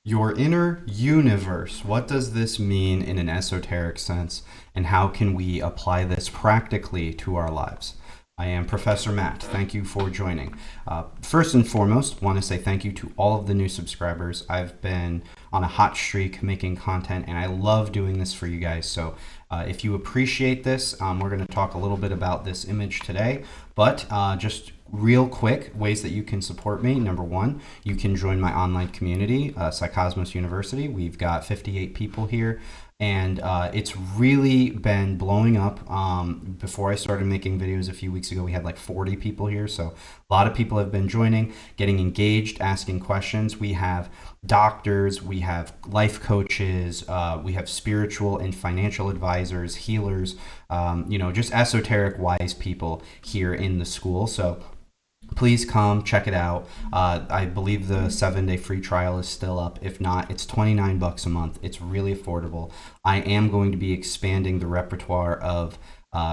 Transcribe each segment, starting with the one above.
Your inner universe. What does this mean in an esoteric sense, and how can we apply this practically to our lives? I am Professor Matt. Thank you for joining. First and foremost, want to say thank you to all of the new subscribers. I've been on a hot streak making content, and I love doing this for you guys. So if you appreciate this, we're going to talk a little bit about this image today, but just real quick ways that you can support me. Number one, you can join my online community, Psycosmos University. We've got 58 people here, and it's really been blowing up. Before I started making videos a few weeks ago, we had like 40 people here, so a lot of people have been joining, getting engaged, asking questions. We have doctors, we have life coaches, we have spiritual and financial advisors, healers, just esoteric wise people here in the school. So please come check it out. I believe the 7-day free trial is still up. If not, it's $29 a month. It's really affordable. I am going to be expanding the repertoire of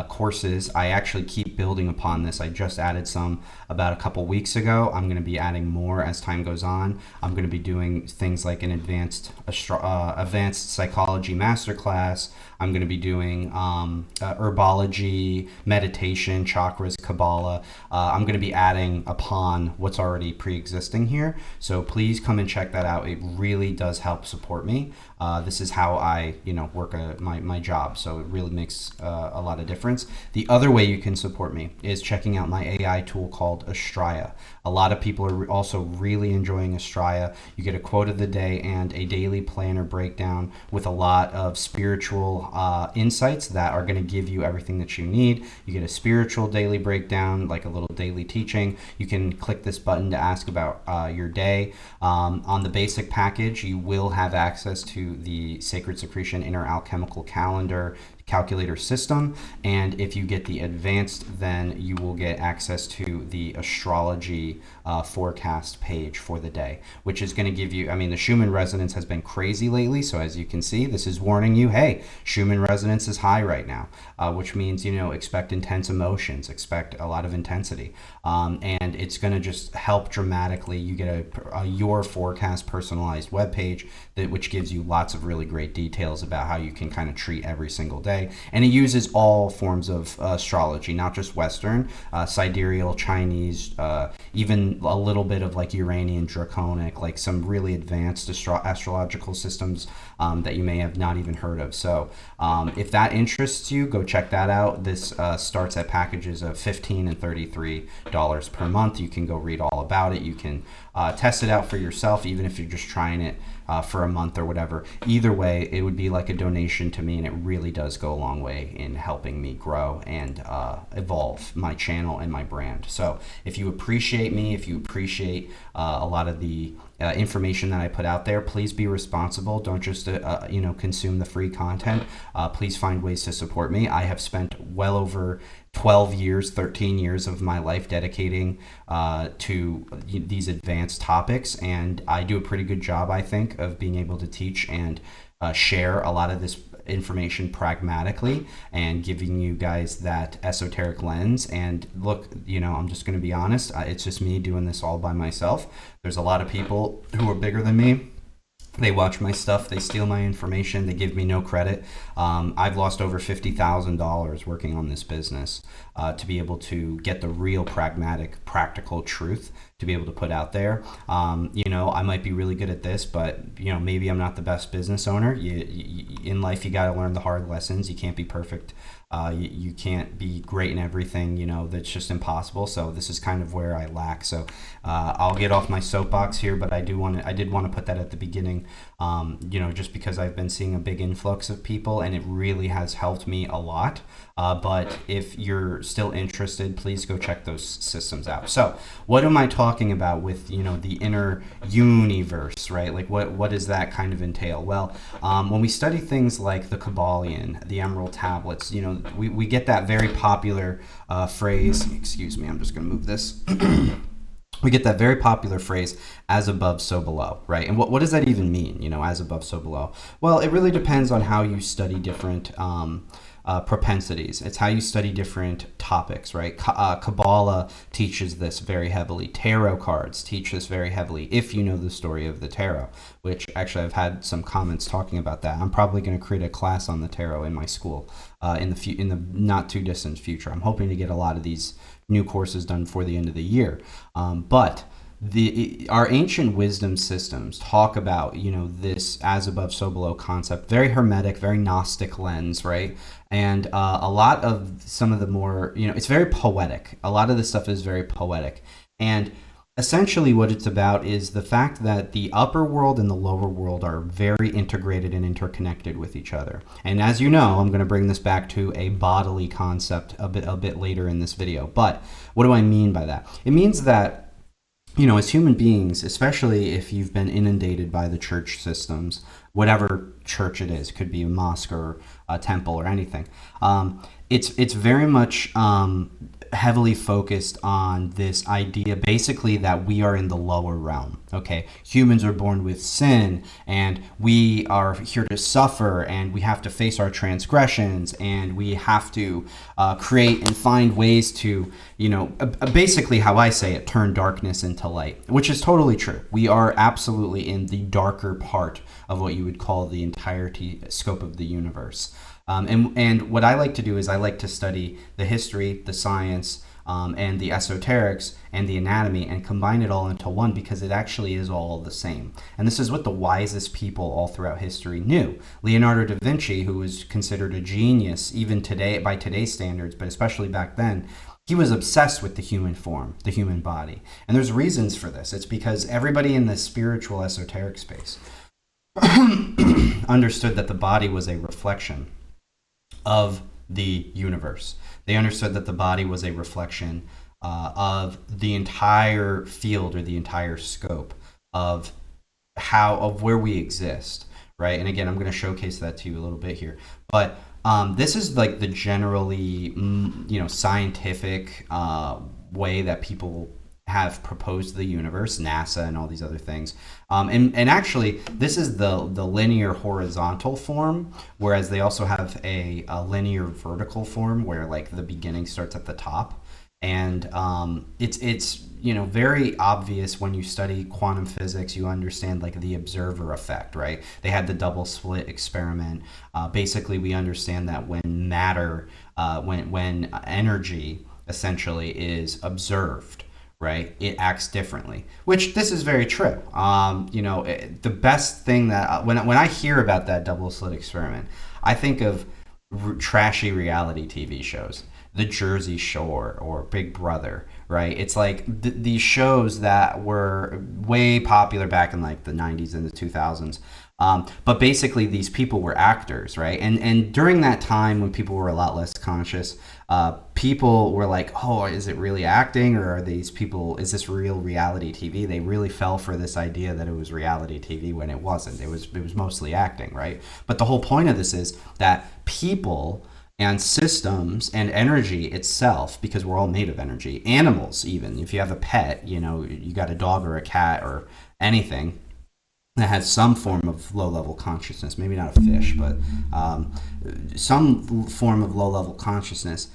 courses. I actually keep building upon this. I just added some about a couple weeks ago. I'm going to be adding more as time goes on. I'm going to be doing things like an advanced psychology masterclass. I'm going to be doing herbology, meditation, chakras, Kabbalah. I'm going to be adding upon what's already pre-existing here. So please come and check that out. It really does help support me. This is how I, work my job. So it really makes a lot of difference. The other way you can support me is checking out my AI tool called Astraya. A lot of people are also really enjoying Astraya. You get a quote of the day and a daily planner breakdown with a lot of spiritual insights that are going to give you everything that you need. You get a spiritual daily breakdown, like a little daily teaching. You can click this button to ask about your day. On the basic package, you will have access to the Sacred Secretion Inner Alchemical Calculator system, and if you get the advanced, then you will get access to the astrology forecast page for the day, which is going to give you, the Schumann resonance has been crazy lately, so as you can see, this is warning you, hey, Schumann resonance is high right now, which means, expect intense emotions, expect a lot of intensity, and it's going to just help dramatically. You get a your forecast personalized web page which gives you lots of really great details about how you can kind of treat every single day. And it uses all forms of astrology, not just Western, sidereal, Chinese, even a little bit of like Uranian, Draconic, like some really advanced astrological systems that you may have not even heard of. So if that interests you, go check that out. This starts at packages of $15 and $33 per month. You can go read all about it. You can test it out for yourself, even if you're just trying it for a month or whatever. Either way, it would be like a donation to me, and it really does go a long way in helping me grow and evolve my channel and my brand. So if you appreciate me, if you appreciate a lot of the information that I put out there, please be responsible. Don't just consume the free content. Please find ways to support me. I have spent well over 12 years, 13 years of my life dedicating to these advanced topics, and I do a pretty good job, I think, of being able to teach and share a lot of this information pragmatically and giving you guys that esoteric lens. And look, I'm just going to be honest, it's just me doing this all by myself. There's a lot of people who are bigger than me. They watch my stuff, they steal my information, they give me no credit. I've lost over $50,000 working on this business to be able to get the real pragmatic, practical truth to be able to put out there. I might be really good at this, but maybe I'm not the best business owner. In life, you got to learn the hard lessons. You can't be perfect. You can't be great in everything, that's just impossible. So this is kind of where I lack. So I'll get off my soapbox here, but I did want to put that at the beginning, just because I've been seeing a big influx of people, and it really has helped me a lot. But if you're still interested, please go check those systems out. So what am I talking about with, the inner universe, right? Like what does that kind of entail? Well, when we study things like the Kabbalion, the Emerald Tablets, we get that very popular phrase, excuse me, I'm just going to move this. We get that very popular phrase, as above, so below, right? And what does that even mean, as above, so below? Well, it really depends on how you study different propensities. It's how you study different topics, right? Kabbalah teaches this very heavily. Tarot cards teach this very heavily, if you know the story of the tarot, which actually I've had some comments talking about that. I'm probably going to create a class on the tarot in my school in the not too distant future. I'm hoping to get a lot of these new courses done before the end of the year. But our ancient wisdom systems talk about, this as above, so below concept, very hermetic, very Gnostic lens, right? And a lot of some of the more, it's very poetic. A lot of this stuff is very poetic. And essentially what it's about is the fact that the upper world and the lower world are very integrated and interconnected with each other. And as you know, I'm going to bring this back to a bodily concept a bit later in this video. But what do I mean by that? It means that, as human beings, especially if you've been inundated by the church systems, whatever church it is, could be a mosque or a temple or anything, it's very much heavily focused on this idea basically that we are in the lower realm. Okay, humans are born with sin and we are here to suffer and we have to face our transgressions and we have to create and find ways to, basically how I say it, turn darkness into light, which is totally true. We are absolutely in the darker part of what you would call the entirety scope of the universe. And what I like to do is I like to study the history, the science, and the esoterics and the anatomy and combine it all into one, because it actually is all the same. And this is what the wisest people all throughout history knew. Leonardo da Vinci, who was considered a genius even today by today's standards, but especially back then, he was obsessed with the human form, the human body. And there's reasons for this. It's because everybody in the spiritual esoteric space understood that the body was a reflection of the universe. They understood that the body was a reflection of the entire field or the entire scope of where we exist, right? And again, I'm going to showcase that to you a little bit here. But this is like the generally, scientific way that people have proposed the universe, NASA and all these other things. And actually, this is the linear horizontal form, whereas they also have a linear vertical form where like the beginning starts at the top. And it's very obvious when you study quantum physics. You understand like the observer effect, right? They had the double slit experiment. Basically, we understand that when matter, when energy essentially is observed, right, it acts differently, which this is very true. The best thing that when I hear about that double slit experiment, I think of trashy reality TV shows, The Jersey Shore or Big Brother, right? It's like these shows that were way popular back in like the 90s and the 2000s. But basically these people were actors, right? And during that time when people were a lot less conscious, people were like, oh, is it really acting, or are these people, is this real reality TV? They really fell for this idea that it was reality TV when it wasn't. It was mostly acting, right? But the whole point of this is that people and systems and energy itself, because we're all made of energy, animals even, if you have a pet, you got a dog or a cat or anything that has some form of low-level consciousness, maybe not a fish, but some form of low-level consciousness,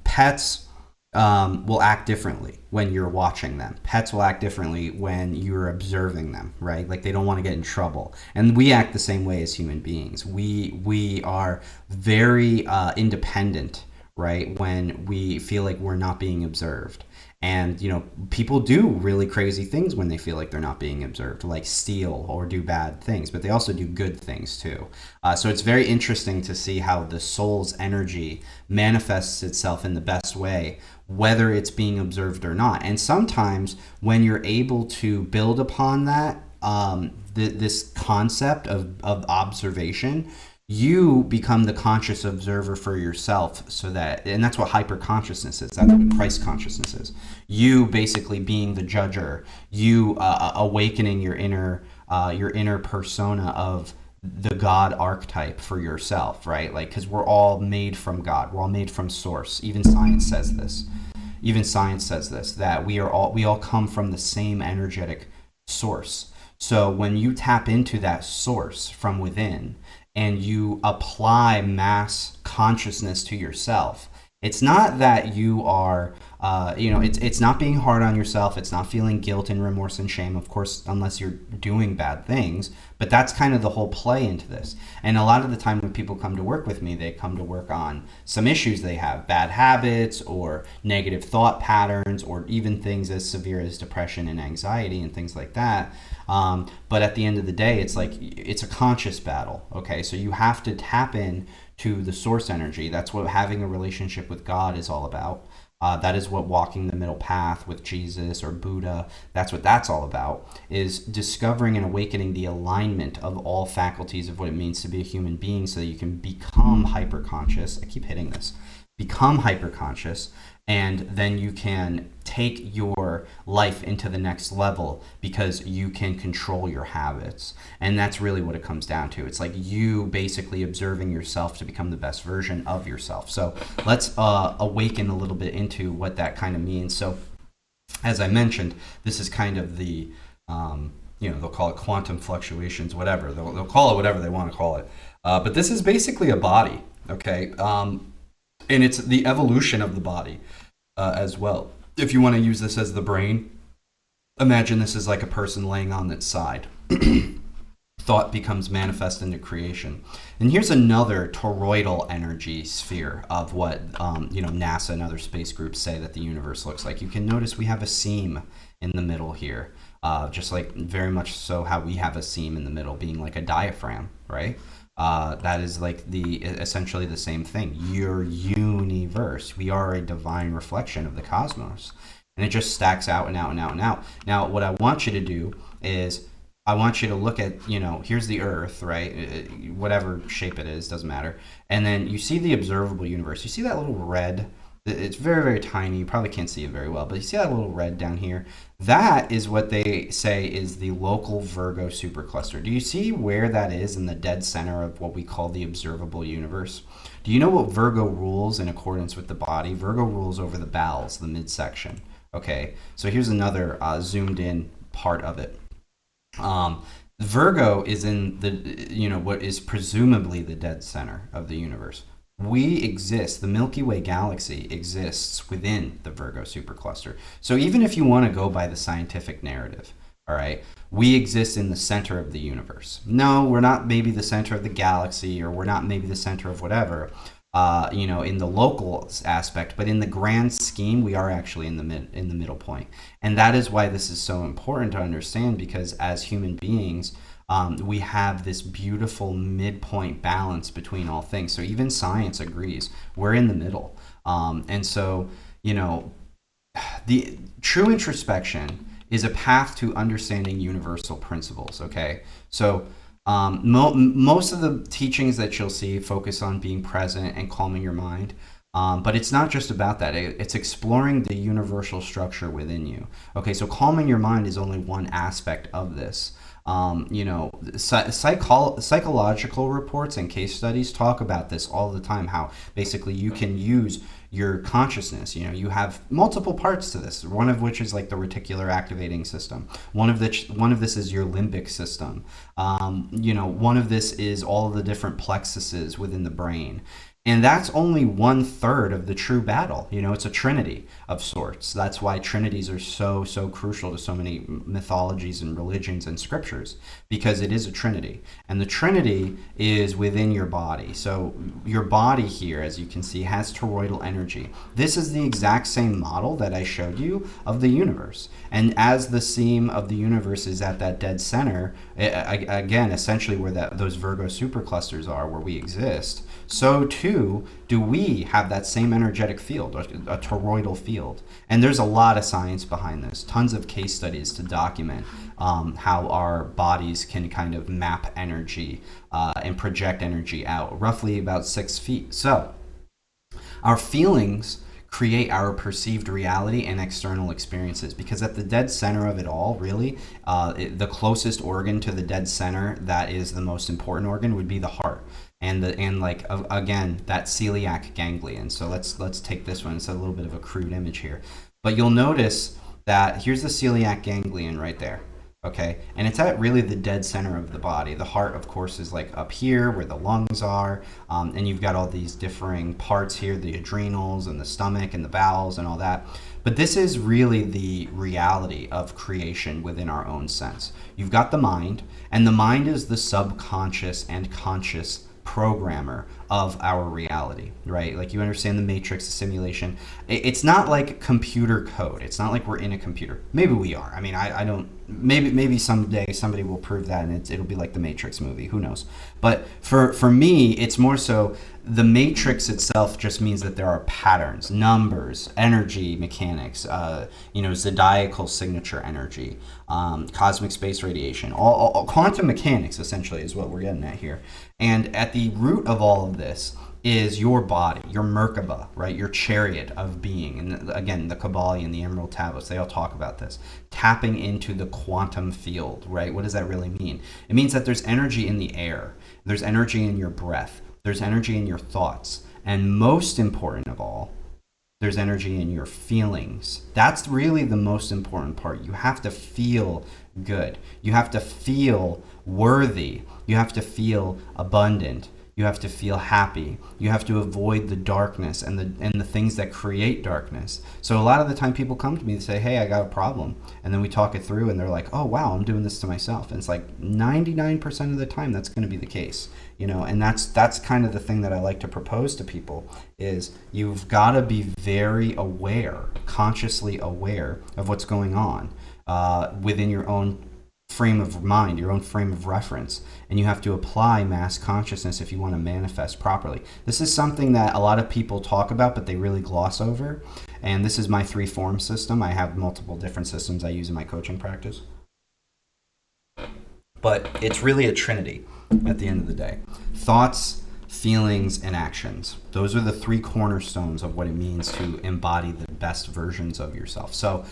pets will act differently when you're watching them. Pets will act differently when you're observing them, right? Like they don't want to get in trouble. And we act the same way as human beings. We are very independent, right, when we feel like we're not being observed. And, people do really crazy things when they feel like they're not being observed, like steal or do bad things, but they also do good things too. So it's very interesting to see how the soul's energy manifests itself in the best way, whether it's being observed or not. And sometimes when you're able to build upon that, this concept of observation, you become the conscious observer for yourself, and that's what hyper consciousness is. That's what Christ consciousness is. You basically being the judger, you awakening your inner persona of the God archetype for yourself, right? Like, because we're all made from God. We're all made from source. Even science says this. That we all come from the same energetic source. So when you tap into that source from within, and you apply mass consciousness to yourself, it's not that you are, it's not being hard on yourself. It's not feeling guilt and remorse and shame, of course, unless you're doing bad things. But that's kind of the whole play into this. And a lot of the time when people come to work with me, they come to work on some issues they have, bad habits or negative thought patterns, or even things as severe as depression and anxiety and things like that. But at the end of the day, it's like, it's a conscious battle. Okay, so you have to tap in to the source energy. That's what having a relationship with God is all about. That is what walking the middle path with Jesus or Buddha, that's what that's all about, is discovering and awakening the alignment of all faculties of what it means to be a human being, so that you can become hyper conscious. I keep hitting this. Become hyper conscious, and then you can take your life into the next level because you can control your habits. And that's really what it comes down to. It's like you basically observing yourself to become the best version of yourself. So let's awaken a little bit into what that kind of means. So as I mentioned, this is kind of the, they'll call it quantum fluctuations, whatever. They'll call it whatever they want to call it. But this is basically a body, okay? And it's the evolution of the body as well. If you want to use this as the brain, imagine this is like a person laying on its side. Thought becomes manifest into creation. And here's another toroidal energy sphere of what NASA and other space groups say that the universe looks like. You can notice we have a seam in the middle here, just like very much so how we have a seam in the middle, being like a diaphragm, right? That is like essentially the same thing. Your universe. We are a divine reflection of the cosmos. And it just stacks out and out and out and out. Now, what I want you to do is, I want you to look at, here's the Earth, right? Whatever shape it is, doesn't matter. And then you see the observable universe. You see that little red? It's very, very tiny. You probably can't see it very well, but you see that little red down here? That is what they say is the local Virgo supercluster. Do you see where that is in the dead center of what we call the observable universe? Do you know what Virgo rules in accordance with the body? Virgo rules over the bowels, the midsection. Okay, so here's another zoomed in part of it. Virgo is in the, what is presumably the dead center of the universe. We exist, the Milky Way galaxy exists within the Virgo supercluster. So even if you want to go by the scientific narrative, all right, we exist in the center of the universe. No, we're not maybe the center of the galaxy, or we're not maybe the center of whatever, in the local aspect, but in the grand scheme, we are actually in the middle point. And that is why this is so important to understand, because as human beings, we have this beautiful midpoint balance between all things. So even science agrees we're in the middle. And so, the true introspection is a path to understanding universal principles. Okay, so most of the teachings that you'll see focus on being present and calming your mind. But it's not just about that. It's exploring the universal structure within you. Okay, so calming your mind is only one aspect of this. Psychological reports and case studies talk about this all the time, how basically you can use your consciousness. You have multiple parts to this, one of which is like the reticular activating system. One of this is your limbic system. One of this is all of the different plexuses within the brain. And that's only 1/3 of the true battle. It's a trinity of sorts. That's why trinities are so crucial to so many mythologies and religions and scriptures, because it is a trinity. And the trinity is within your body. So your body here, as you can see, has toroidal energy. This is the exact same model that I showed you of the universe. And as the seam of the universe is at that dead center, again, essentially where those Virgo superclusters are, where we exist, so too do we have that same energetic field, a toroidal field. And there's a lot of science behind this, tons of case studies to document how our bodies can kind of map energy and project energy out, roughly about 6 feet. So our feelings create our perceived reality and external experiences, because at the dead center of it all, really, the closest organ to the dead center that is the most important organ would be the heart. And again, that celiac ganglion. So let's take this one. It's a little bit of a crude image here, but you'll notice that here's the celiac ganglion right there. Okay, and it's at really the dead center of the body. The heart, of course, is like up here where the lungs are, and you've got all these differing parts here, the adrenals and the stomach and the bowels and all that. But this is really the reality of creation within our own sense. You've got the mind, and the mind is the subconscious and conscious programmer of our reality, right? Like, you understand the matrix, the simulation. It's not like computer code. It's not like we're in a computer. Maybe we are. I mean, I don't. Maybe someday somebody will prove that, and it'll be like the Matrix movie. Who knows? But for me, it's more so the matrix itself just means that there are patterns, numbers, energy mechanics, zodiacal signature energy, cosmic space radiation, all quantum mechanics essentially is what we're getting at here. And at the root of all of this is your body, your Merkaba, right? Your chariot of being. And again, the Kabbalah and the Emerald Tablets, they all talk about this. Tapping into the quantum field, right? What does that really mean? It means that there's energy in the air. There's energy in your breath. There's energy in your thoughts. And most important of all, there's energy in your feelings. That's really the most important part. You have to feel good. You have to feel worthy. You have to feel abundant. You have to feel happy. You have to avoid the darkness and the things that create darkness. So a lot of the time people come to me and say, hey, I got a problem. And then we talk it through and they're like, oh, wow, I'm doing this to myself. And it's like 99% of the time that's going to be the case. And that's kind of the thing that I like to propose to people is you've got to be very aware, consciously aware of what's going on within your own frame of mind, your own frame of reference, and you have to apply mass consciousness if you want to manifest properly. This is something that a lot of people talk about, but they really gloss over. And this is my 3-form system. I have multiple different systems I use in my coaching practice. But it's really a trinity at the end of the day. Thoughts, feelings, and actions. Those are the 3 cornerstones of what it means to embody the best versions of yourself. So,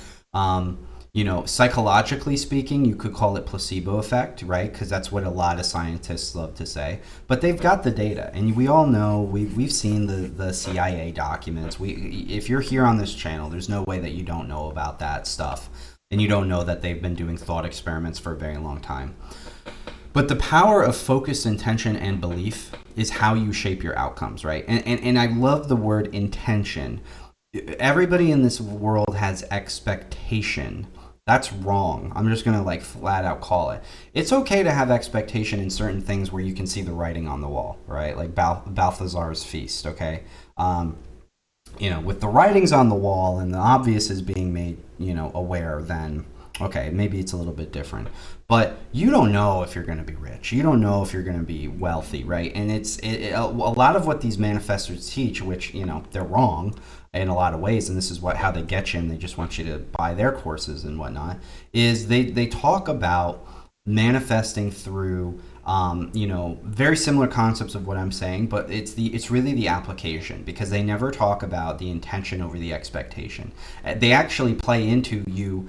psychologically speaking, you could call it placebo effect, right? Because that's what a lot of scientists love to say. But they've got the data, and we all know, we've seen the CIA documents. If you're here on this channel, there's no way that you don't know about that stuff, and you don't know that they've been doing thought experiments for a very long time. But the power of focus, intention, and belief is how you shape your outcomes, right? And I love the word intention. Everybody in this world has expectation. That's wrong. I'm just going to flat out call it. It's okay to have expectation in certain things where you can see the writing on the wall, right? Like Balthazar's feast, okay? With the writings on the wall and the obvious is being made, aware, then okay, maybe it's a little bit different. But you don't know if you're going to be rich. You don't know if you're going to be wealthy, right? And a lot of what these manifestors teach, which, they're wrong in a lot of ways, and this is how they get you, and they just want you to buy their courses and whatnot, is they talk about manifesting through very similar concepts of what I'm saying, but it's really the application, because they never talk about the intention over the expectation. They actually play into you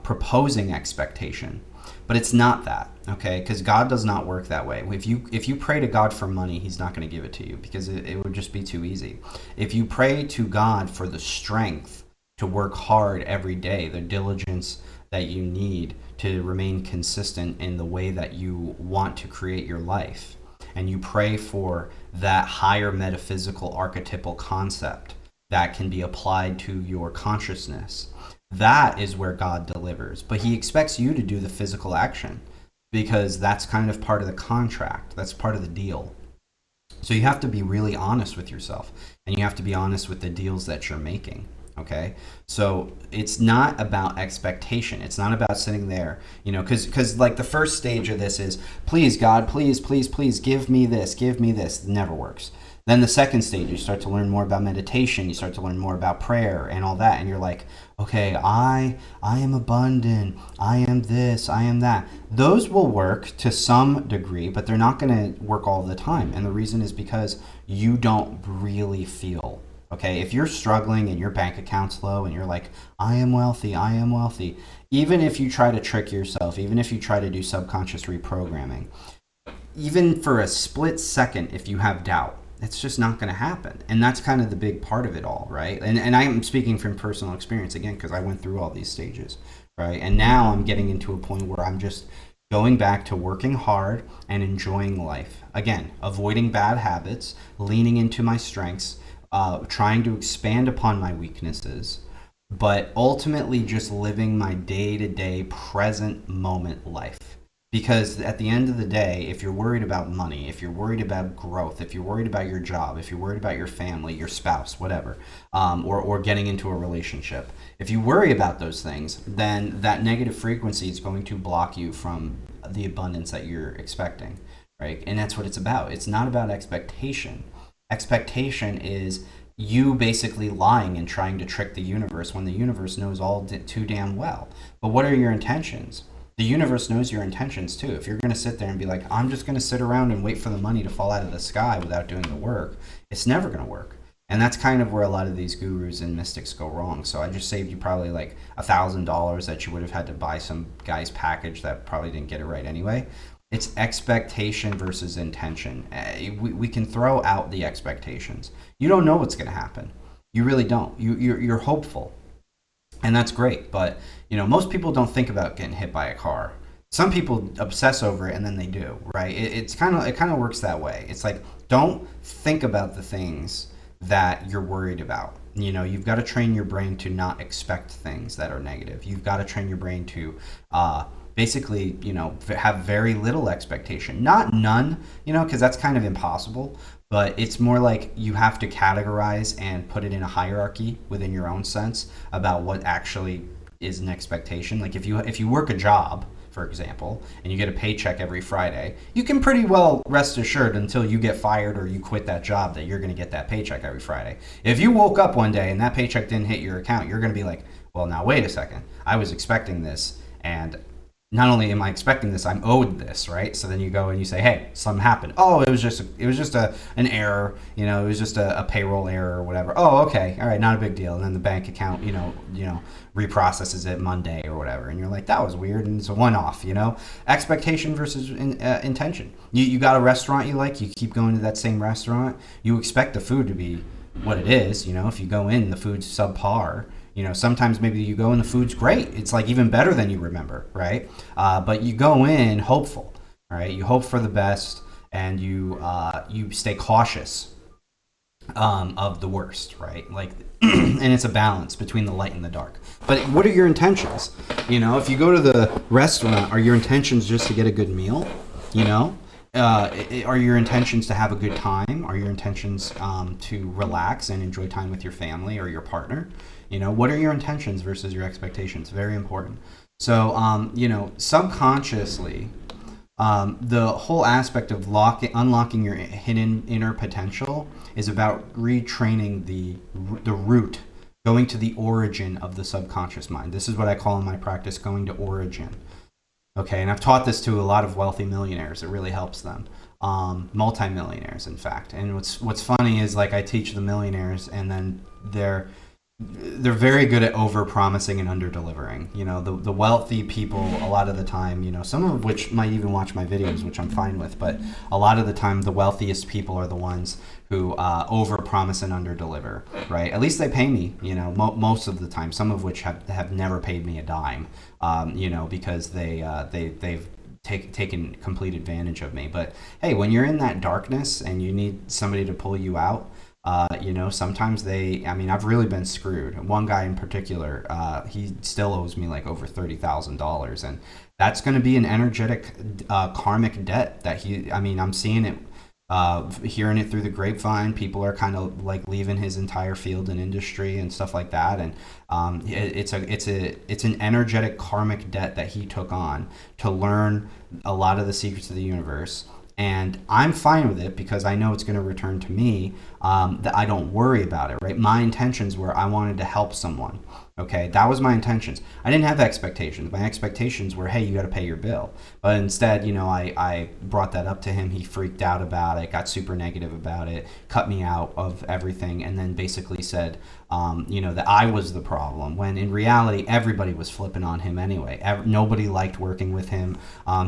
proposing expectation, but it's not that, okay? Because God does not work that way. If you pray to God for money, he's not going to give it to you, because it would just be too easy. If you pray to God for the strength to work hard every day, the diligence that you need to remain consistent in the way that you want to create your life, and you pray for that higher metaphysical archetypal concept that can be applied to your consciousness, that is where God delivers. But he expects you to do the physical action, because that's kind of part of the contract. That's part of the deal. So you have to be really honest with yourself, and you have to be honest with the deals that you're making. Okay, so it's not about expectation. It's not about sitting there, because the first stage of this is, please God, please give me this, give me this. It never works. Then the second stage, you start to learn more about meditation. You start to learn more about prayer and all that, and you're like, okay, I am abundant. I am this. I am that. Those will work to some degree, but they're not going to work all the time. And the reason is because you don't really feel. Okay, if you're struggling and your bank account's low and you're like, I am wealthy, even if you try to trick yourself, even if you try to do subconscious reprogramming, even for a split second, if you have doubt, it's just not going to happen. And that's kind of the big part of it all, right? And I am speaking from personal experience, again, because I went through all these stages, right? And now I'm getting into a point where I'm just going back to working hard and enjoying life. Again, avoiding bad habits, leaning into my strengths, trying to expand upon my weaknesses, but ultimately just living my day to day present moment life. Because at the end of the day, if you're worried about money, if you're worried about growth, if you're worried about your job, if you're worried about your family, your spouse, whatever, or getting into a relationship, if you worry about those things, then that negative frequency is going to block you from the abundance that you're expecting, right? And that's what it's about. It's not about expectation. Expectation is you basically lying and trying to trick the universe when the universe knows all too damn well. But what are your intentions? The universe knows your intentions too. If you're going to sit there and be like, I'm just going to sit around and wait for the money to fall out of the sky without doing the work, it's never going to work. And that's kind of where a lot of these gurus and mystics go wrong. So I just saved you probably like $1,000 that you would have had to buy some guy's package that probably didn't get it right anyway. It's expectation versus intention. We can throw out the expectations. You don't know what's going to happen. You really don't. You're hopeful. And that's great. But, most people don't think about getting hit by a car. Some people obsess over it and then they do, right? It kind of works that way. It's like, don't think about the things that you're worried about. You've got to train your brain to not expect things that are negative. You've got to train your brain to basically, have very little expectation. Not none, because that's kind of impossible. But it's more like you have to categorize and put it in a hierarchy within your own sense about what actually is an expectation. Like if you work a job, for example, and you get a paycheck every Friday, you can pretty well rest assured until you get fired or you quit that job that you're going to get that paycheck every Friday. If you woke up one day and that paycheck didn't hit your account, you're going to be like, well, now wait a second. I was expecting this, and not only am I expecting this, I'm owed this, right? So then you go and you say, hey, something happened. Oh, it was just an error, it was just a payroll error or whatever. Oh, okay, all right, not a big deal. And then the bank account, reprocesses it Monday or whatever, and you're like, that was weird, and it's a one-off. Expectation versus intention. You got a restaurant you like, you keep going to that same restaurant, you expect the food to be what it is. If you go in, the food's subpar. Sometimes maybe you go and the food's great. It's like even better than you remember, right? But you go in hopeful, right? You hope for the best, and you stay cautious of the worst, right? Like, and it's a balance between the light and the dark. But what are your intentions? If you go to the restaurant, are your intentions just to get a good meal? Are your intentions to have a good time? Are your intentions to relax and enjoy time with your family or your partner? What are your intentions versus your expectations? Very important. So, subconsciously, the whole aspect of unlocking your hidden inner potential is about retraining the root, going to the origin of the subconscious mind. This is what I call in my practice going to origin. Okay, and I've taught this to a lot of wealthy millionaires. It really helps them. Multi-millionaires, in fact. And what's funny is, like, I teach the millionaires, and then they're very good at over-promising and under-delivering. The wealthy people, a lot of the time, some of which might even watch my videos, which I'm fine with, but a lot of the time, the wealthiest people are the ones who over-promise and under-deliver, right? At least they pay me, most of the time, some of which have never paid me a dime, because they've taken complete advantage of me. But hey, when you're in that darkness and you need somebody to pull you out, sometimes I've really been screwed. One guy in particular, he still owes me like over $30,000, and that's going to be an energetic, karmic debt that I'm seeing it, hearing it through the grapevine. People are kind of like leaving his entire field and industry and stuff like that, and it's an energetic karmic debt that he took on to learn a lot of the secrets of the universe. And I'm fine with it because I know it's going to return to me, that I don't worry about it, right? My intentions were I wanted to help someone, okay? That was my intentions. I didn't have expectations. My expectations were, hey, you got to pay your bill. But instead, I brought that up to him. He freaked out about it, got super negative about it, cut me out of everything, and then basically said, that I was the problem, when in reality everybody was flipping on him anyway. Nobody liked working with him.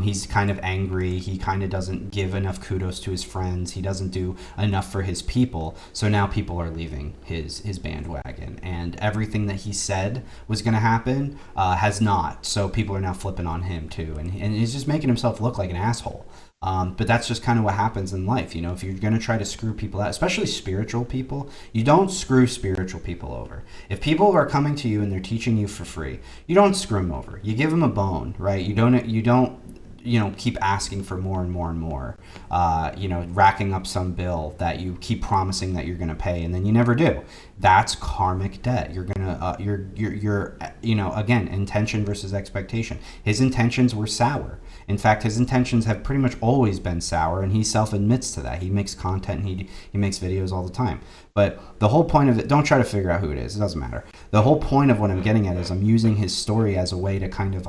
He's kind of angry. He kind of doesn't give enough kudos to his friends. He doesn't do enough for his people. So now people are leaving his bandwagon, and everything that he said was going to happen has not. So people are now flipping on him too, and he's just making himself look like an asshole. But that's just kind of what happens in life. If you're going to try to screw people out, especially spiritual people, you don't screw spiritual people over. If people are coming to you and they're teaching you for free, you don't screw them over. You give them a bone, right? You don't keep asking for more and more and more, racking up some bill that you keep promising that you're going to pay and then you never do. That's karmic debt. You're going to, again, intention versus expectation. His intentions were sour. In fact, his intentions have pretty much always been sour, and he self-admits to that. He makes content, and he makes videos all the time. But the whole point of it, don't try to figure out who it is. It doesn't matter. The whole point of what I'm getting at is I'm using his story as a way to kind of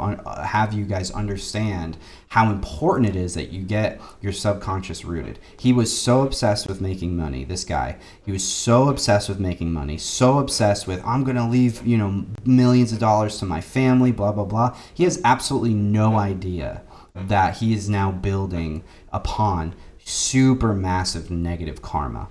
have you guys understand how important it is that you get your subconscious rooted. He was so obsessed with making money, this guy. He was so obsessed with making money, so obsessed with, I'm going to leave, millions of dollars to my family, blah, blah, blah. He has absolutely no idea that he is now building upon super massive negative karma,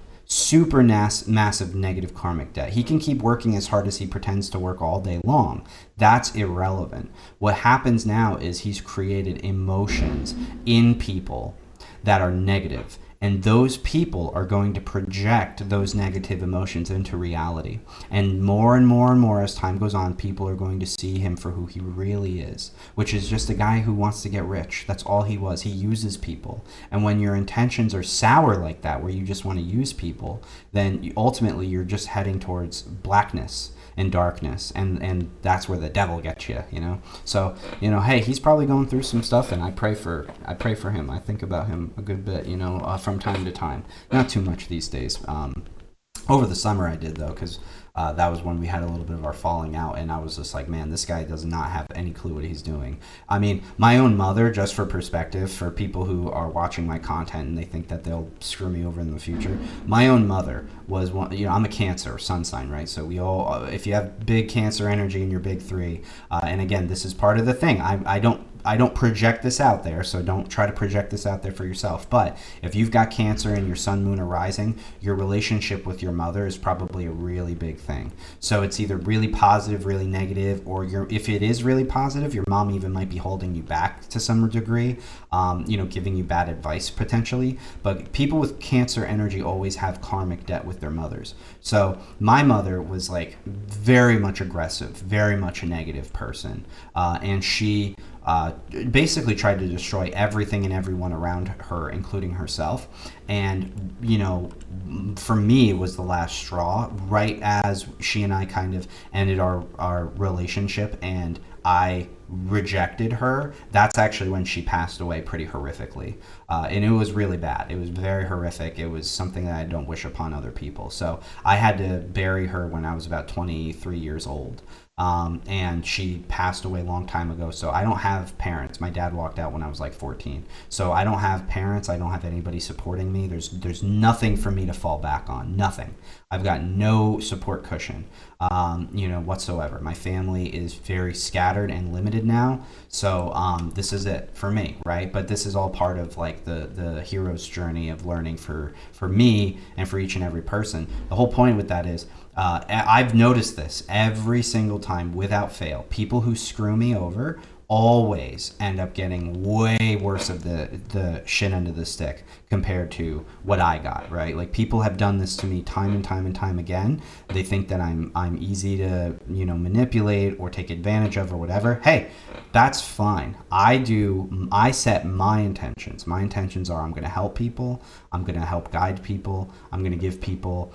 massive negative karmic debt. He can keep working as hard as he pretends to work all day long. That's irrelevant. What happens now is he's created emotions in people that are negative. And those people are going to project those negative emotions into reality. And more and more as time goes on, people are going to see him for who he really is, which is just a guy who wants to get rich. That's all he was. He uses people. And when your intentions are sour like that, where you just want to use people, then ultimately you're just heading towards blackness and darkness, and that's where the devil gets you. So hey, he's probably going through some stuff, and I pray for him. I think about him a good bit, from time to time. Not too much these days. Over the summer I did, though, because that was when we had a little bit of our falling out, and I was just like, man, this guy does not have any clue what he's doing. I mean, my own mother, just for perspective, for people who are watching my content and they think that they'll screw me over in the future, my own mother was one. I'm a Cancer sun sign, right? So we all, if you have big Cancer energy in your big three, and again, this is part of the thing. I don't project this out there, so don't try to project this out there for yourself. But if you've got Cancer and your sun, moon are rising, your relationship with your mother is probably a really big thing. So it's either really positive, really negative, or if it is really positive, your mom even might be holding you back to some degree, giving you bad advice potentially. But people with Cancer energy always have karmic debt with their mothers. So my mother was like very much aggressive, very much a negative person, and she basically tried to destroy everything and everyone around her, including herself. And, for me, it was the last straw. Right as she and I kind of ended our relationship and I rejected her, that's actually when she passed away pretty horrifically. And it was really bad. It was very horrific. It was something that I don't wish upon other people. So I had to bury her when I was about 23 years old. And she passed away a long time ago. So I don't have parents. My dad walked out when I was like 14. So I don't have parents. I don't have anybody supporting me. There's nothing for me to fall back on. Nothing. I've got no support cushion, whatsoever. My family is very scattered and limited now. So this is it for me, right? But this is all part of like the hero's journey of learning for me and for each and every person. The whole point with that is, I've noticed this every single time without fail. People who screw me over always end up getting way worse of the shit end of the stick compared to what I got, right? Like, people have done this to me time and time and time again. They think that I'm easy to, manipulate or take advantage of or whatever. Hey, that's fine. I set my intentions. My intentions are, I'm going to help people. I'm going to help guide people. I'm going to give people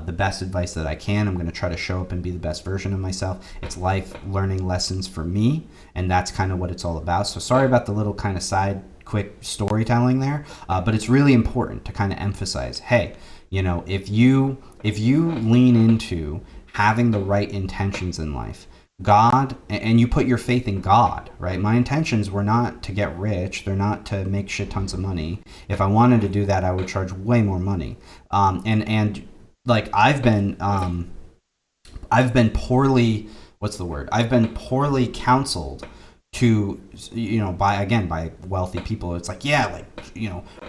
the best advice that I can. I'm going to try to show up and be the best version of myself. It's life learning lessons for me, and that's kind of what it's all about. So sorry about the little kind of side quick storytelling there, but it's really important to kind of emphasize, hey, if you lean into having the right intentions in life, God, and you put your faith in God, right? My intentions were not to get rich. They're not to make shit tons of money. If I wanted to do that, I would charge way more money. And like, I've been I've been poorly, what's the word? I've been poorly counseled to, by wealthy people. It's like, yeah, like,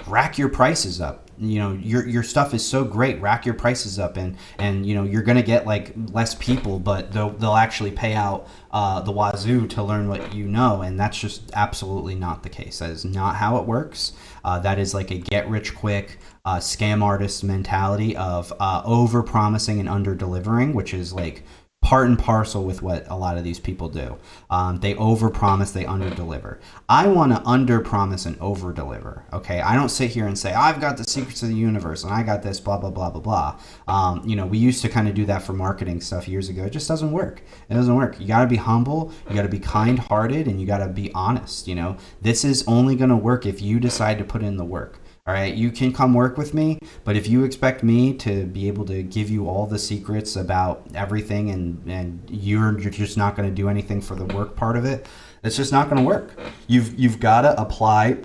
rack your prices up. Your stuff is so great. Rack your prices up, and you're gonna get like less people, but they'll actually pay out the wazoo to learn what you know, and that's just absolutely not the case. That is not how it works. That is like a get rich quick scam artist mentality of over promising and under delivering, which is like part and parcel with what a lot of these people do. They overpromise, they underdeliver. I want to underpromise and overdeliver. Okay, I don't sit here and say I've got the secrets of the universe and I got this, blah blah blah blah blah. We used to kind of do that for marketing stuff years ago. It just doesn't work. It doesn't work. You got to be humble. You got to be kind-hearted, and you got to be honest. This is only going to work if you decide to put in the work. All right, you can come work with me, but if you expect me to be able to give you all the secrets about everything and you're just not going to do anything for the work part of it, it's just not going to work. You've got to apply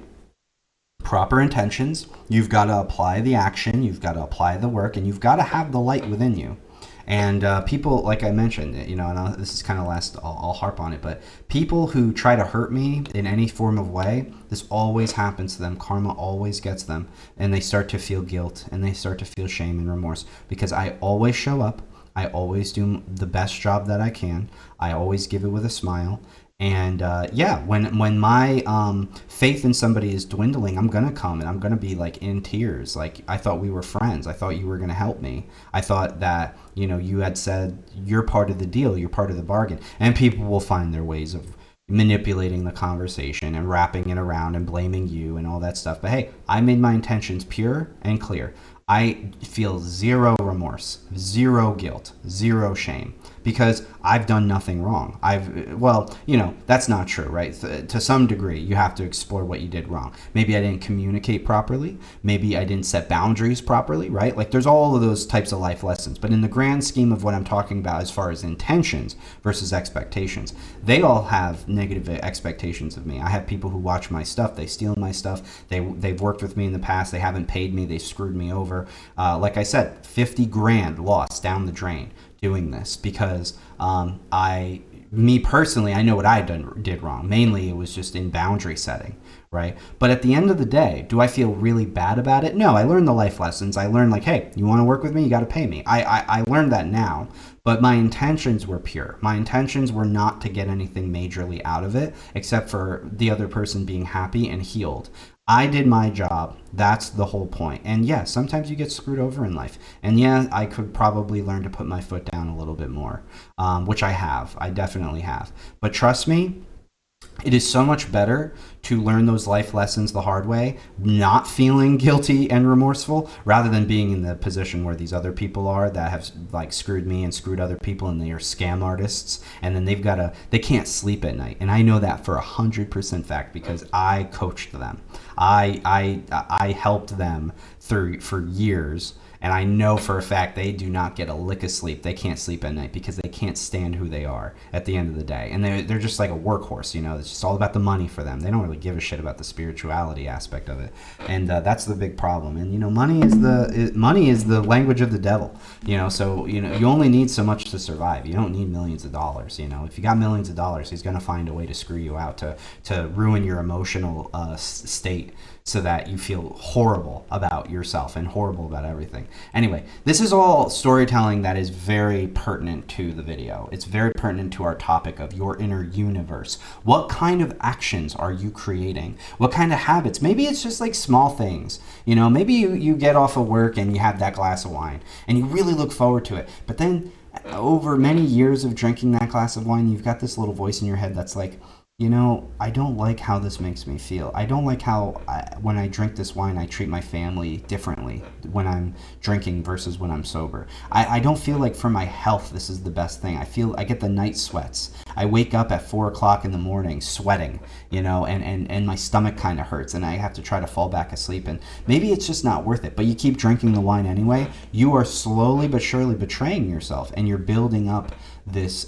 proper intentions. You've got to apply the action. You've got to apply the work, and you've got to have the light within you. And people, like I mentioned, and this is kind of last, I'll harp on it, but people who try to hurt me in any form of way, this always happens to them. Karma always gets them, and they start to feel guilt, and they start to feel shame and remorse, because I always show up. I always do the best job that I can. I always give it with a smile. And when my faith in somebody is dwindling, I'm gonna come and I'm gonna be like in tears. Like, I thought we were friends. I thought you were gonna help me. I thought that you had said you're part of the deal, you're part of the bargain. And people will find their ways of manipulating the conversation and wrapping it around and blaming you and all that stuff. But hey, I made my intentions pure and clear. I feel zero remorse, zero guilt, zero shame, because I've done nothing wrong. That's not true, right? To some degree, you have to explore what you did wrong. Maybe I didn't communicate properly. Maybe I didn't set boundaries properly, right? Like, there's all of those types of life lessons. But in the grand scheme of what I'm talking about as far as intentions versus expectations, they all have negative expectations of me. I have people who watch my stuff. They steal my stuff. They've worked with me in the past. They haven't paid me. They screwed me over. Like I said, 50 grand lost down the drain doing this, because me personally, I know what I did wrong. Mainly, it was just in boundary setting, right? But at the end of the day, do I feel really bad about it? No, I learned the life lessons. I learned, like, hey, you want to work with me? You got to pay me. I learned that now, but my intentions were pure. My intentions were not to get anything majorly out of it, except for the other person being happy and healed. I did my job. That's the whole point. And yeah, sometimes you get screwed over in life. And yeah, I could probably learn to put my foot down a little bit more, which I have. I definitely have. But trust me, it is so much better to learn those life lessons the hard way, not feeling guilty and remorseful, rather than being in the position where these other people are that have like screwed me and screwed other people, and they are scam artists, and then they can't sleep at night. And I know that for 100% fact, because I coached them. I helped them for years. And I know for a fact they do not get a lick of sleep. They can't sleep at night because they can't stand who they are at the end of the day. And they're just like a workhorse, It's just all about the money for them. They don't really give a shit about the spirituality aspect of it. And that's the big problem. And, money is the language of the devil, So, you only need so much to survive. You don't need millions of dollars, If you got millions of dollars, he's going to find a way to screw you out, to ruin your emotional state, so that you feel horrible about yourself and horrible about everything. Anyway, this is all storytelling that is very pertinent to the video. It's very pertinent to our topic of your inner universe. What kind of actions are you creating? What kind of habits? Maybe it's just like small things. Maybe you get off of work and you have that glass of wine and you really look forward to it. But then over many years of drinking that glass of wine, you've got this little voice in your head that's like, I don't like how this makes me feel. I don't like how when I drink this wine, I treat my family differently when I'm drinking versus when I'm sober. I don't feel like for my health, this is the best thing. I get the night sweats. I wake up at 4 o'clock in the morning sweating, and my stomach kind of hurts, and I have to try to fall back asleep. And maybe it's just not worth it, but you keep drinking the wine anyway. You are slowly but surely betraying yourself, and you're building up this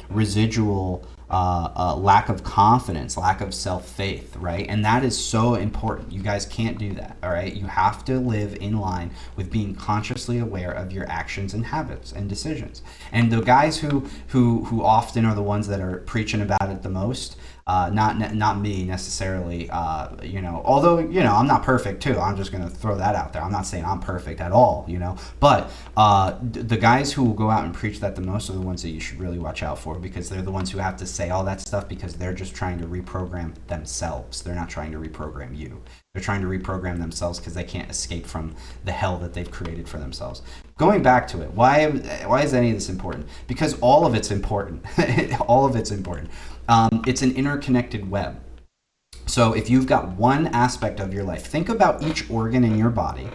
residual lack of confidence, lack of self-faith, right? And that is so important. You guys can't do that, all right? You have to live in line with being consciously aware of your actions and habits and decisions. And the guys who often are the ones that are preaching about it the most, not me necessarily, although, I'm not perfect too. I'm just going to throw that out there. I'm not saying I'm perfect at all, but the guys who will go out and preach that the most are the ones that you should really watch out for, because they're the ones who have to say all that stuff because they're just trying to reprogram themselves. They're not trying to reprogram you. They're trying to reprogram themselves because they can't escape from the hell that they've created for themselves. Going back to it, why is any of this important? Because all of it's important. All of it's important. It's an interconnected web. So if you've got one aspect of your life, think about each organ in your body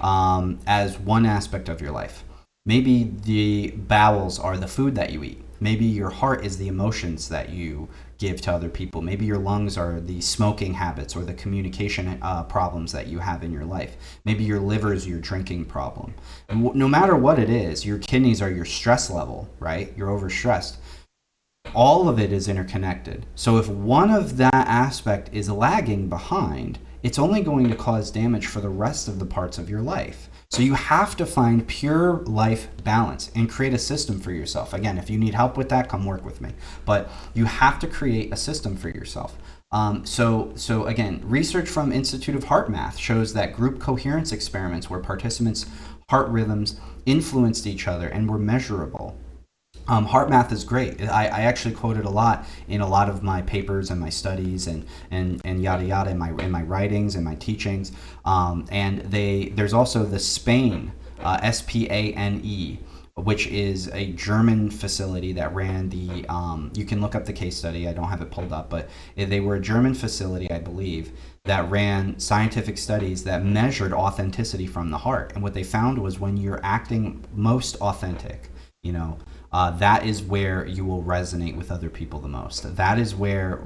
as one aspect of your life. Maybe the bowels are the food that you eat. Maybe your heart is the emotions that you give to other people. Maybe your lungs are the smoking habits or the communication problems that you have in your life. Maybe your liver is your drinking problem. And no matter what it is, your kidneys are your stress level, right? You're overstressed. All of it is interconnected. So if one of that aspect is lagging behind, it's only going to cause damage for the rest of the parts of your life. So you have to find pure life balance and create a system for yourself. Again, if you need help with that, come work with me. But you have to create a system for yourself. So again, research from Institute of Heart Math shows that group coherence experiments where participants' heart rhythms influenced each other and were measurable. Heart math is great. I actually quote it a lot in a lot of my papers and my studies and yada yada in my writings and my teachings. And there's also the Spain, SPANE, which is a German facility that ran the. You can look up the case study. I don't have it pulled up, but they were a German facility, I believe, that ran scientific studies that measured authenticity from the heart. And what they found was when you're acting most authentic, that is where you will resonate with other people the most. That is where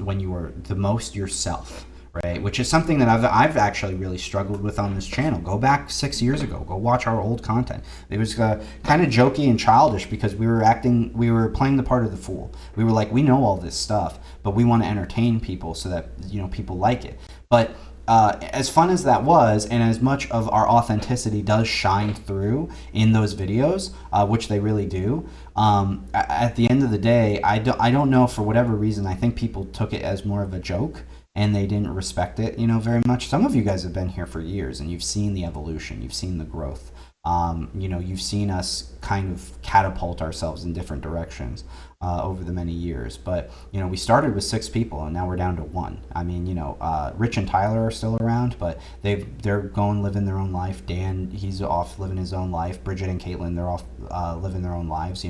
when you are the most yourself, right? Which is something that I've actually really struggled with on this channel. Go back 6 years ago. Go watch our old content. It was kind of jokey and childish because we were playing the part of the fool. We were like, we know all this stuff, but we want to entertain people so that people like it. But as fun as that was, and as much of our authenticity does shine through in those videos, which they really do, at the end of the day, I don't know, for whatever reason, I think people took it as more of a joke and they didn't respect it, very much. Some of you guys have been here for years and you've seen the evolution, you've seen the growth. You've seen us kind of catapult ourselves in different directions over the many years. But, we started with 6 people and now we're down to 1. I mean, Rich and Tyler are still around, but they're going living their own life. Dan, he's off living his own life. Bridget and Caitlin, they're off living their own lives,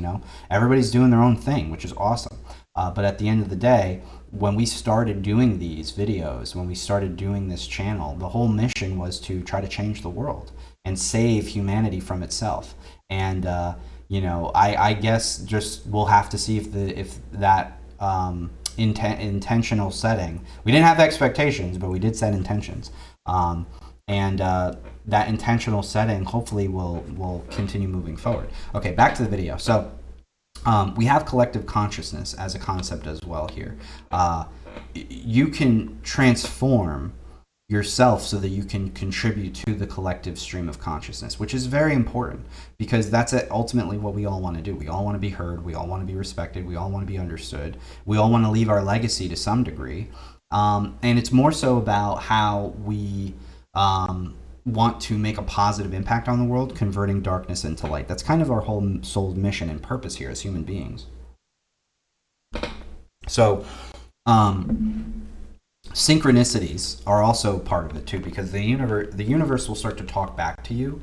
Everybody's doing their own thing, which is awesome. But at the end of the day, when we started doing these videos, when we started doing this channel, the whole mission was to try to change the world and save humanity from itself. And I guess just we'll have to see if that intentional setting. We didn't have expectations, but we did set intentions. That intentional setting hopefully will continue moving forward. Okay, back to the video. So we have collective consciousness as a concept as well here. You can transform yourself so that you can contribute to the collective stream of consciousness, which is very important because that's ultimately what we all want to do. We all want to be heard. We all want to be respected. We all want to be understood. We all want to leave our legacy to some degree. And it's more so about how we want to make a positive impact on the world, converting darkness into light. That's kind of our whole soul mission and purpose here as human beings. So, synchronicities are also part of it too, because the universe will start to talk back to you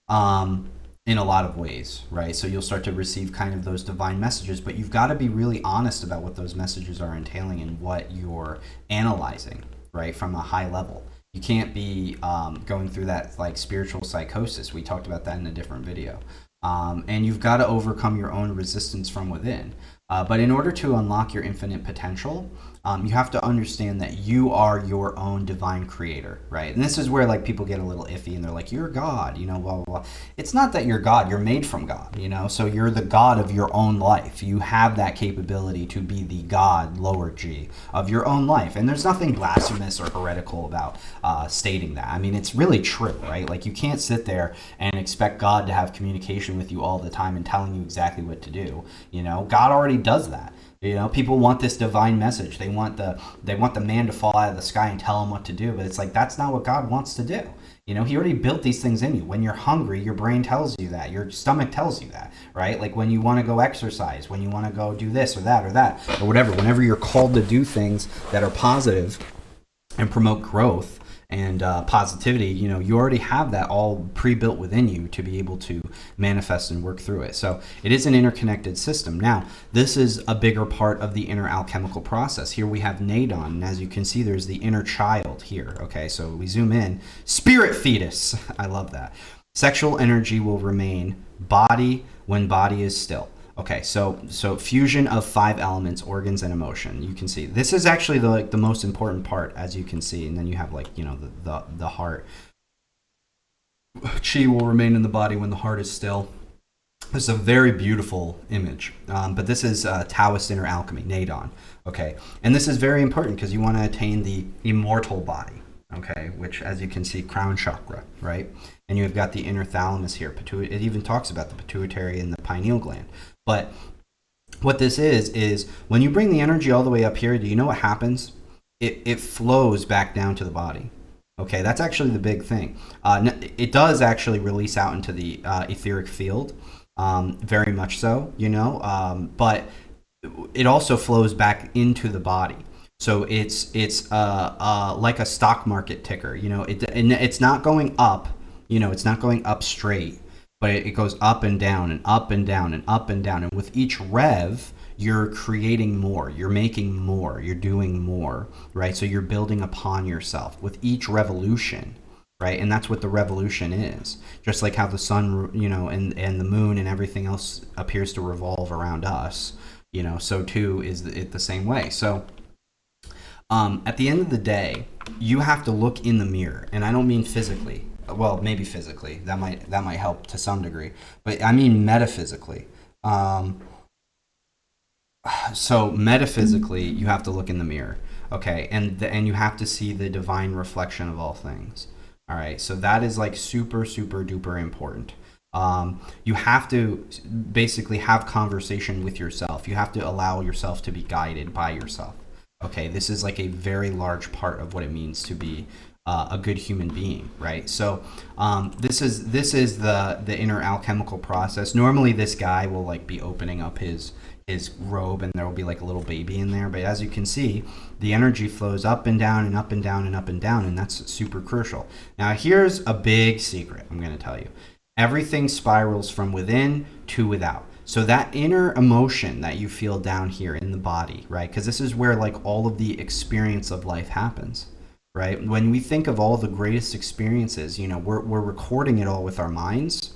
in a lot of ways, right? So you'll start to receive kind of those divine messages, but you've got to be really honest about what those messages are entailing and what you're analyzing, right, from a high level. You can't be going through that like spiritual psychosis. We talked about that in a different video. And you've got to overcome your own resistance from within. But in order to unlock your infinite potential, you have to understand that you are your own divine creator, right? And this is where like people get a little iffy and they're like, you're God, blah, blah, blah. It's not that you're God, you're made from God, so you're the God of your own life. You have that capability to be the God, lower G, of your own life. And there's nothing blasphemous or heretical about stating that. I mean, it's really true, right? Like you can't sit there and expect God to have communication with you all the time and telling you exactly what to do. God already does that. People want this divine message. They want the man to fall out of the sky and tell them what to do. But it's like, that's not what God wants to do. He already built these things in you. When you're hungry, your brain tells you that. Your stomach tells you that, right? Like when you want to go exercise, when you want to go do this or that or whatever. Whenever you're called to do things that are positive and promote growth and positivity, you already have that all pre-built within you to be able to manifest and work through it. So it is an interconnected system. Now, this is a bigger part of the inner alchemical process. Here we have Nadon, and as you can see, there's the inner child here. Okay, so we zoom in. Spirit fetus. I love that. Sexual energy will remain body when body is still. Okay, so fusion of 5 elements, organs, and emotion. You can see this is actually the most important part, as you can see, and then you have the heart. Chi will remain in the body when the heart is still. This is a very beautiful image, but this is Taoist inner alchemy, Nadon. Okay, and this is very important because you want to attain the immortal body. Okay, which, as you can see, crown chakra, right? And you've got the inner thalamus here. It even talks about the pituitary and the pineal gland. But what this is when you bring the energy all the way up here, do you know what happens? It flows back down to the body. Okay, that's actually the big thing. It does actually release out into the etheric field, very much so, but it also flows back into the body. So it's like a stock market ticker, it's not going up, it's not going up straight, but it goes up and down and up and down and up and down. And with each rev, you're creating more, you're making more, you're doing more, right? So you're building upon yourself with each revolution, right? And that's what the revolution is. Just like how the sun, and the moon and everything else appears to revolve around us, so too is it the same way. So at the end of the day, you have to look in the mirror, and I don't mean physically. Well, maybe physically. That might help to some degree, but I mean metaphysically. So metaphysically, you have to look in the mirror, okay, and you have to see the divine reflection of all things. All right, so that is like super, super duper important. You have to basically have conversation with yourself. You have to allow yourself to be guided by yourself. Okay, this is like a very large part of what it means to be a good human being, right? So this is the inner alchemical process. Normally, this guy will like be opening up his robe, and there will be like a little baby in there. But as you can see, the energy flows up and down and up and down and up and down, and that's super crucial. Now, here's a big secret I'm going to tell you. Everything spirals from within to without. So that inner emotion that you feel down here in the body, right? Because this is where like all of the experience of life happens, right? When we think of all the greatest experiences, we're recording it all with our minds,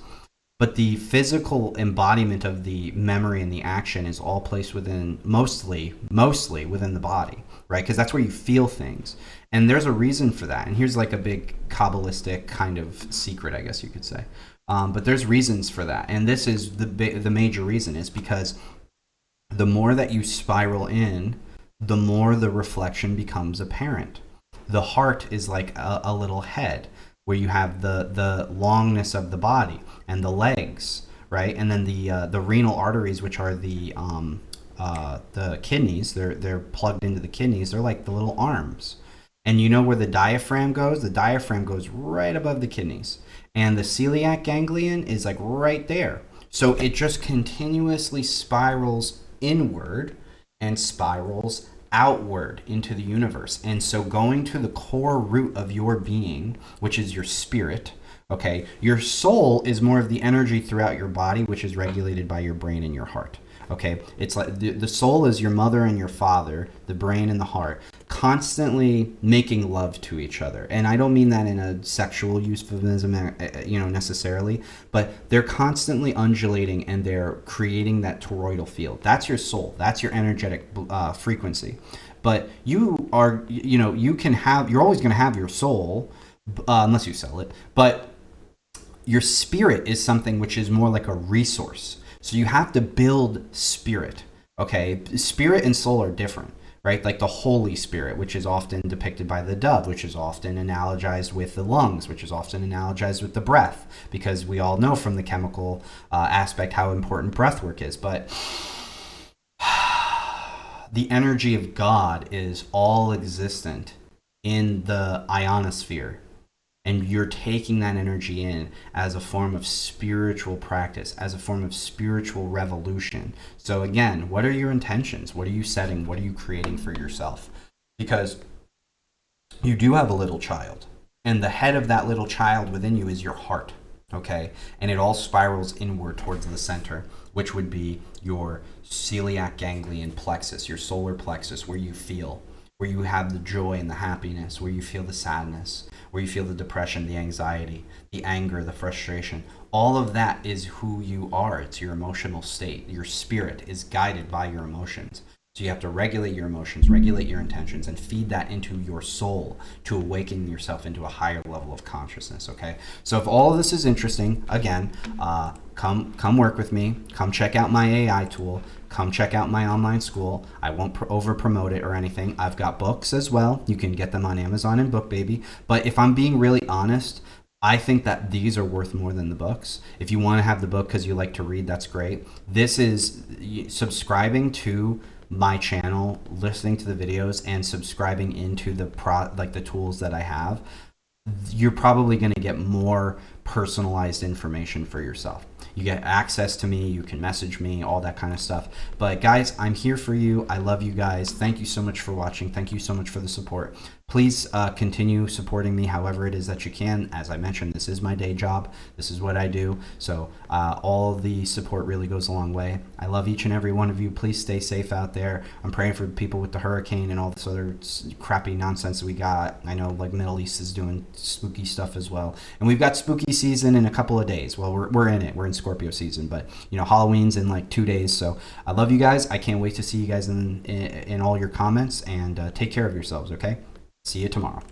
but the physical embodiment of the memory and the action is all placed within, mostly within the body, right? Because that's where you feel things. And there's a reason for that. And here's like a big Kabbalistic kind of secret, I guess you could say. But there's reasons for that. And this is the major reason is because the more that you spiral in, the more the reflection becomes apparent. The heart is like a little head where you have the longness of the body and the legs, right? And then the renal arteries, which are the kidneys, they're plugged into the kidneys. They're like the little arms. And you know where the diaphragm goes? The diaphragm goes right above the kidneys. And the celiac ganglion is like right there. So it just continuously spirals inward and spirals outward into the universe. And so going to the core root of your being, which is your spirit, okay, your soul is more of the energy throughout your body, which is regulated by your brain and your heart. Okay, it's like the soul is your mother and your father, the brain and the heart, constantly making love to each other. And I don't mean that in a sexual euphemism, necessarily, but they're constantly undulating and they're creating that toroidal field. That's your soul. That's your energetic frequency. But you are, you're always going to have your soul, unless you sell it. But your spirit is something which is more like a resource. So you have to build spirit. Okay, spirit and soul are different, right? Like the Holy Spirit, which is often depicted by the dove, which is often analogized with the lungs, which is often analogized with the breath, because we all know from the chemical aspect how important breath work is. But the energy of God is all existent in the ionosphere. And you're taking that energy in as a form of spiritual practice, as a form of spiritual revolution. So again, what are your intentions? What are you setting? What are you creating for yourself? Because you do have a little child, and the head of that little child within you is your heart, okay? And it all spirals inward towards the center, which would be your celiac ganglion plexus, your solar plexus, where you feel, where you have the joy and the happiness, where you feel the sadness, where you feel the depression, the anxiety, the anger, the frustration. All of that is who you are. It's your emotional state. Your spirit is guided by your emotions. So you have to regulate your emotions, regulate your intentions, and feed that into your soul to awaken yourself into a higher level of consciousness, okay? So if all of this is interesting, again, come work with me. Come check out my AI tool. Come check out my online school. I won't over promote it or anything. I've got books as well. You can get them on Amazon and BookBaby. But if I'm being really honest, I think that these are worth more than the books. If you want to have the book because you like to read, that's great. This is subscribing to my channel, listening to the videos, and subscribing into the tools that I have. You're probably going to get more personalized information for yourself. You get access to me, you can message me, all that kind of stuff. But guys, I'm here for you. I love you guys. Thank you so much for watching. Thank you so much for the support. Please continue supporting me however it is that you can. As I mentioned, this is my day job. This is what I do. So all the support really goes a long way. I love each and every one of you. Please stay safe out there. I'm praying for people with the hurricane and all this other crappy nonsense that we got. I know like Middle East is doing spooky stuff as well. And we've got spooky season in a couple of days. Well, we're in it. We're in Scorpio season, but Halloween's in like 2 days. So I love you guys. I can't wait to see you guys in all your comments, and take care of yourselves. Okay. See you tomorrow.